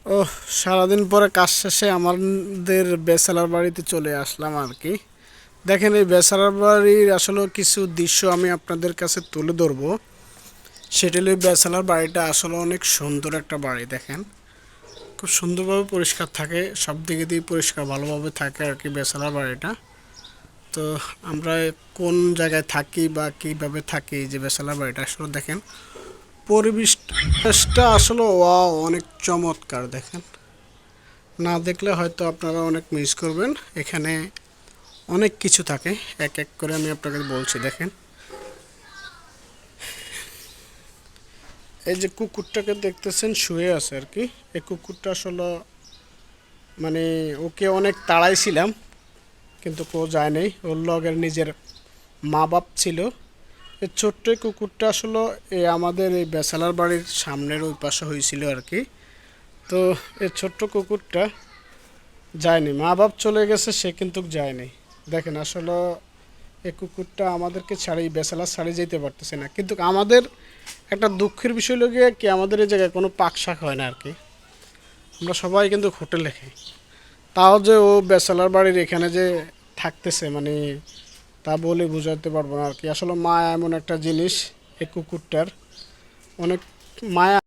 ও, সারাদিন পরে কাজ শেষে আমাদের বেচালার বাড়িতে চলে আসলাম আর কি। দেখেন, এই বেচালার বাড়ির আসলে কিছু দৃশ্য আমি আপনাদের কাছে তুলে ধরবো। সেটা হলো, এই বেচালার বাড়িটা আসলে অনেক সুন্দর একটা বাড়ি। দেখেন, খুব সুন্দরভাবে পরিষ্কার থাকে, সব দিকে দিয়ে পরিষ্কার ভালোভাবে থাকে আর কি বেচালার বাড়িটা। তো আমরা কোন জায়গায় থাকি বা কিভাবে থাকি, এই যে বেচালার বাড়িটা আসলে দেখেন, পরিবেশটা আসলে ওয়াও, অনেক চমৎকার। দেখেন, না দেখলে হয়তো আপনারা অনেক মিস করবেন। এখানে অনেক কিছু থাকে, এক এক করে আমি আপনাকে বলছি। দেখেন, এই যে কুকুরটাকে দেখতেছেন শুয়ে আছে আর কি। এই কুকুরটা আসলে মানে ওকে অনেক তাড়াইছিলাম, কিন্তু কেউ যায় নাই। ওর লগের নিজের মা বাপ ছিল। এই ছোট্ট এই কুকুরটা আসলে আমাদের এই বেসালার বাড়ির সামনের ওই পাশে হয়েছিল আর কি। তো এই ছোট্ট কুকুরটা যায়নি, মা বাপ চলে গেছে, সে কিন্তু যায়নি। দেখেন, আসলে এই কুকুরটা আমাদেরকে ছাড়ি বেসালা ছাড়ি যেতে পারতেছে না। কিন্তু আমাদের একটা দুঃখের বিষয় হলো গিয়ে কি, আমাদের এই জায়গায় কোনো পাক শাক হয় না আর কি। আমরা সবাই কিন্তু হোটেলে খাই। তাও যে ও বেসালার বাড়ির এখানে যে থাকতেছে, মানে তা বলে বোঝাতে পারবো না আর কি। আসলে মায়া এমন একটা জিনিস, এই কুকুরটার অনেক মায়া।